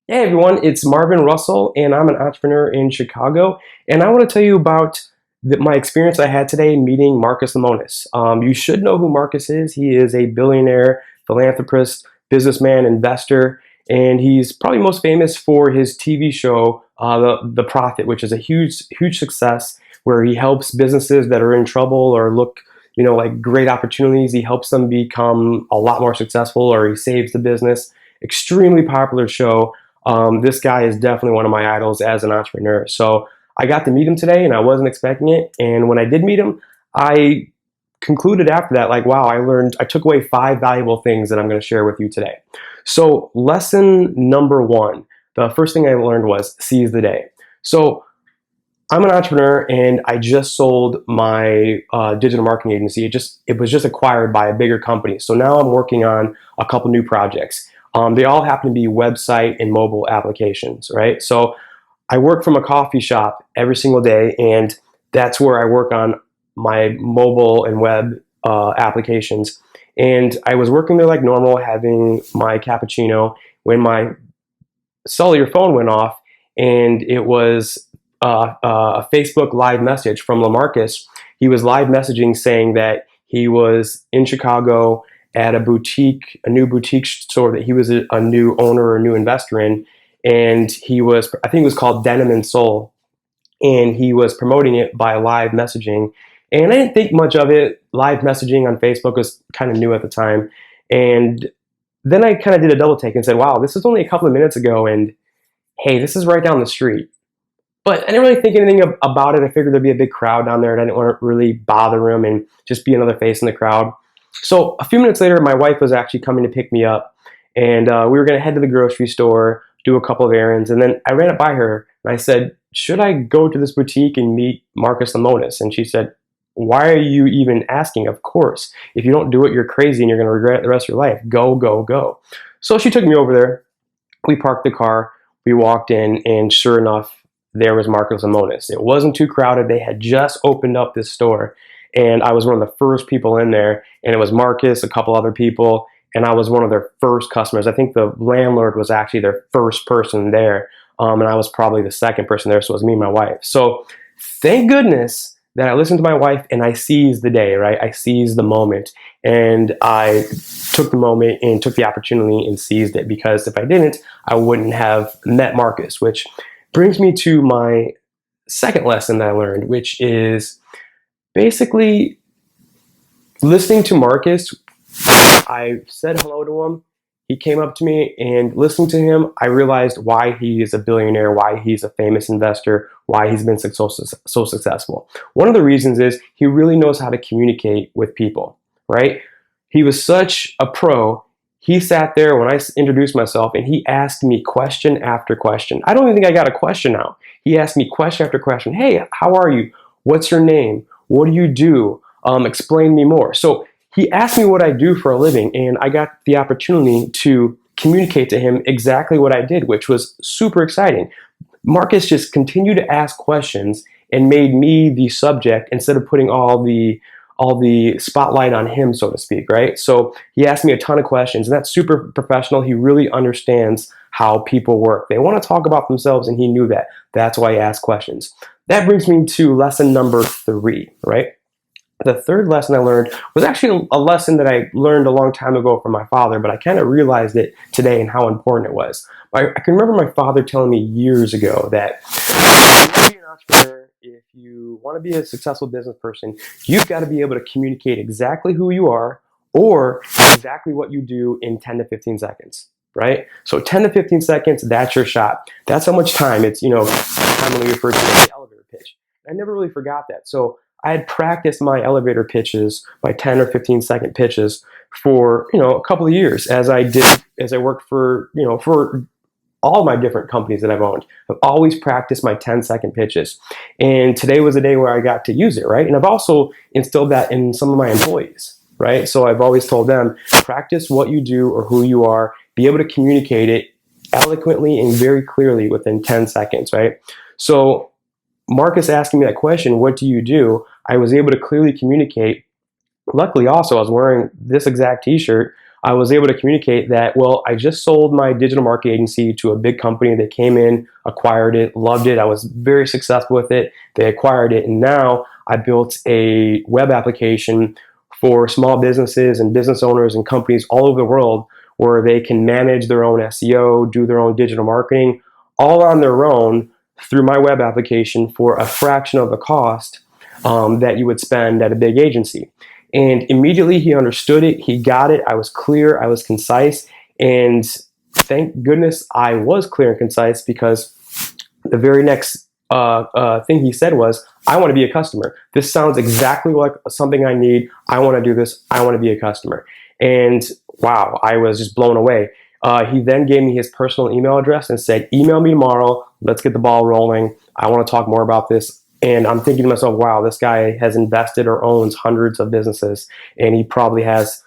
Hey everyone, it's Marvin Russell, and I'm an entrepreneur in Chicago. And I want to tell you about my experience I had today meeting Marcus Lemonis. You should know who Marcus is. He is a billionaire, philanthropist, businessman, investor, and he's probably most famous for his TV show, the Profit, which is a huge success where he helps businesses that are in trouble or look, like great opportunities. He helps them become a lot more successful, or he saves the business. Extremely popular show. This guy is definitely one of my idols as an entrepreneur. So I got to meet him today and I wasn't expecting it. And when I did meet him, I concluded after that, like, wow, I took away 5 valuable things that I'm going to share with you today. So lesson number 1, the first thing I learned was seize the day. So I'm an entrepreneur and I just sold my digital marketing agency. It was just acquired by a bigger company. So now I'm working on a couple new projects. They all happen to be website and mobile applications, right? So I work from a coffee shop every single day, and that's where I work on my mobile and web applications. And I was working there like normal, having my cappuccino, when my cellular phone went off, and it was a Facebook live message from LaMarcus. He was live messaging saying that he was in Chicago at a new boutique store that he was a new owner or a new investor in, and I think it was called Denim and Soul, and he was promoting it by live messaging. And I didn't think much of it. Live messaging on Facebook was kind of new at the time, and then I kind of did a double take and said, "Wow, this was only a couple of minutes ago, and hey, this is right down the street." But I didn't really think anything about it. I figured there'd be a big crowd down there, and I didn't want to really bother him and just be another face in the crowd. So a few minutes later, my wife was actually coming to pick me up, and we were going to head to the grocery store, do a couple of errands, and then I ran it by her, and I said, should I go to this boutique and meet Marcus Lemonis? And she said, why are you even asking? Of course. If you don't do it, you're crazy, and you're going to regret it the rest of your life. Go, go, go. So she took me over there. We parked the car. We walked in, and sure enough, there was Marcus Lemonis. It wasn't too crowded. They had just opened up this store, and I was one of the first people in there, and it was Marcus, a couple other people, and I was one of their first customers. I think the landlord was actually their first person there, and I was probably the second person there, so it was me and my wife. So thank goodness that I listened to my wife and I seized the day, right? I seized the moment, and I took the moment and took the opportunity and seized it, because if I didn't, I wouldn't have met Marcus, which brings me to my second lesson that I learned, which is basically listening to Marcus. I said hello to him. He came up to me, and listening to him, I realized why he is a billionaire, why he's a famous investor, why he's been so successful. One of the reasons is he really knows how to communicate with people, right? He was such a pro. He sat there when I introduced myself, and he asked me question after question. I don't even think I got a question out. He asked me question after question. Hey, how are you? What's your name? What do you do? Explain me more. So he asked me what I do for a living, and I got the opportunity to communicate to him exactly what I did, which was super exciting. Marcus just continued to ask questions and made me the subject instead of putting all the spotlight on him, so to speak, right? So he asked me a ton of questions, and that's super professional. He really understands how people work. They want to talk about themselves, and he knew that. That's why he asked questions. That brings me to lesson number 3, right? The third lesson I learned was actually a lesson that I learned a long time ago from my father, but I kind of realized it today and how important it was. I can remember my father telling me years ago that if you want to be an entrepreneur, if you want to be a successful business person, you've got to be able to communicate exactly who you are or exactly what you do in 10 to 15 seconds, right? So 10 to 15 seconds, that's your shot. That's how much time. It's, commonly referred to as the elevator pitch. I never really forgot that. So I had practiced my elevator pitches, my 10 or 15 second pitches for, a couple of years as I worked for all my different companies that I've owned. I've always practiced my 10-second pitches. And today was a day where I got to use it, right? And I've also instilled that in some of my employees, right? So I've always told them, practice what you do or who you are, be able to communicate it eloquently and very clearly within 10 seconds, right? So Marcus asking me that question, what do you do? I was able to clearly communicate. Luckily also, I was wearing this exact t-shirt. I was able to communicate that, well, I just sold my digital marketing agency to a big company. They came in, acquired it, loved it. I was very successful with it. They acquired it. And now I built a web application for small businesses and business owners and companies all over the world where they can manage their own SEO, do their own digital marketing, all on their own through my web application for a fraction of the cost that you would spend at a big agency. And immediately he understood it, he got it, I was clear, I was concise, and thank goodness I was clear and concise, because the very next thing he said was, I want to be a customer. This sounds exactly like something I need. I want to do this. I want to be a customer. And wow, I was just blown away. He then gave me his personal email address and said, email me tomorrow. Let's get the ball rolling. I want to talk more about this. And I'm thinking to myself, wow, this guy has invested or owns hundreds of businesses, and he probably has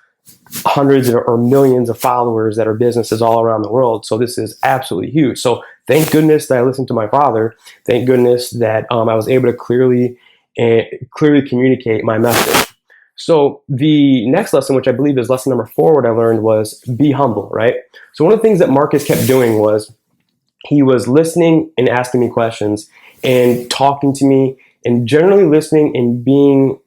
hundreds or millions of followers that are businesses all around the world. So this is absolutely huge. So thank goodness that I listened to my father. Thank goodness that I was able to clearly communicate my message. So the next lesson, which I believe is lesson number 4, what I learned was be humble, right? So one of the things that Marcus kept doing was he was listening and asking me questions and talking to me and generally listening and being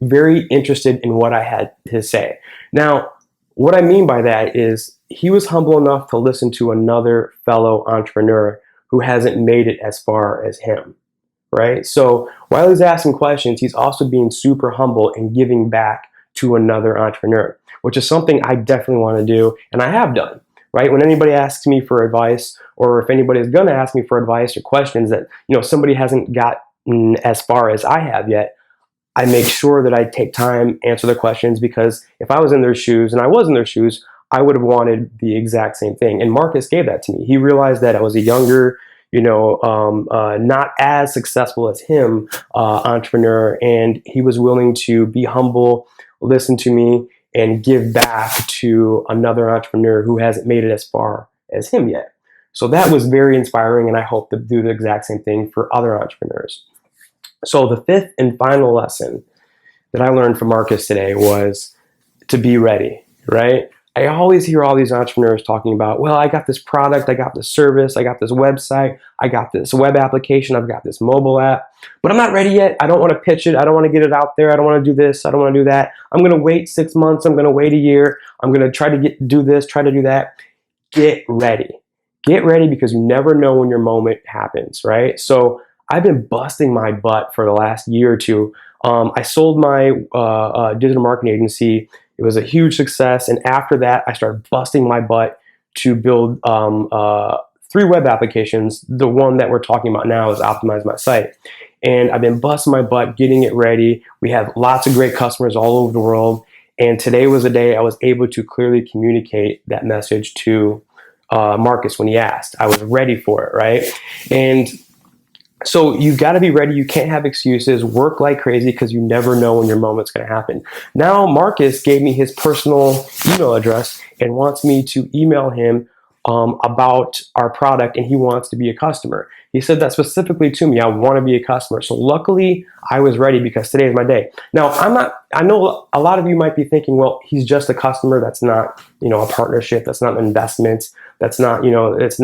very interested in what I had to say. Now, what I mean by that is he was humble enough to listen to another fellow entrepreneur who hasn't made it as far as him, right? So while he's asking questions, he's also being super humble and giving back to another entrepreneur, which is something I definitely want to do, and I have done, right? When anybody asks me for advice, or if anybody is going to ask me for advice or questions that, somebody hasn't gotten as far as I have yet, I make sure that I take time, answer their questions, because if I was in their shoes and I was in their shoes, I would have wanted the exact same thing. And Marcus gave that to me. He realized that I was a younger, not as successful as him entrepreneur, and he was willing to be humble, listen to me, and give back to another entrepreneur who hasn't made it as far as him yet. So that was very inspiring, and I hope to do the exact same thing for other entrepreneurs. So the 5th and final lesson that I learned from Marcus today was to be ready, right? I always hear all these entrepreneurs talking about, well, I got this product, I got this service, I got this website, I got this web application, I've got this mobile app, but I'm not ready yet. I don't want to pitch it. I don't want to get it out there. I don't want to do this. I don't want to do that. I'm going to wait 6 months. I'm going to wait a year. I'm going to try to do this, try to do that. Get ready. Get ready, because you never know when your moment happens, right? So I've been busting my butt for the last year or two. I sold my digital marketing agency. It was a huge success. And after that, I started busting my butt to build 3 web applications. The one that we're talking about now is Optimize My Site. And I've been busting my butt, getting it ready. We have lots of great customers all over the world. And today was the day I was able to clearly communicate that message to Marcus when he asked. I was ready for it, right? And so you've got to be ready. You can't have excuses. Work like crazy, because you never know when your moment's going to happen. Now, Marcus gave me his personal email address and wants me to email him about our product, and he wants to be a customer. He said that specifically to me. I want to be a customer. So luckily, I was ready, because today is my day. Now, I know a lot of you might be thinking, well, he's just a customer. That's not, a partnership. That's not an investment. That's not, it's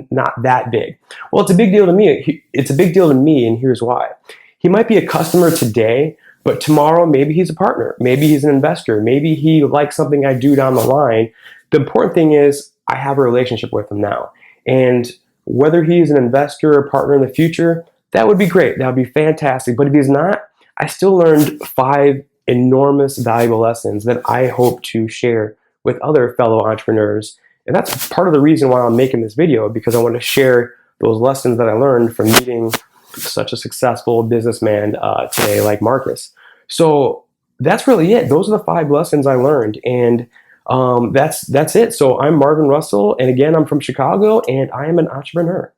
not that big. Well, it's a big deal to me. It's a big deal to me, and here's why. He might be a customer today, but tomorrow maybe he's a partner. Maybe he's an investor. Maybe he likes something I do down the line. The important thing is I have a relationship with him now. And whether he's an investor or partner in the future, that would be great. That would be fantastic. But if he's not, I still learned 5 enormous valuable lessons that I hope to share with other fellow entrepreneurs. And that's part of the reason why I'm making this video, because I want to share those lessons that I learned from meeting such a successful businessman today like Marcus. So that's really it. Those are the 5 lessons I learned. And that's it. So I'm Marvin Russell. And again, I'm from Chicago, and I am an entrepreneur.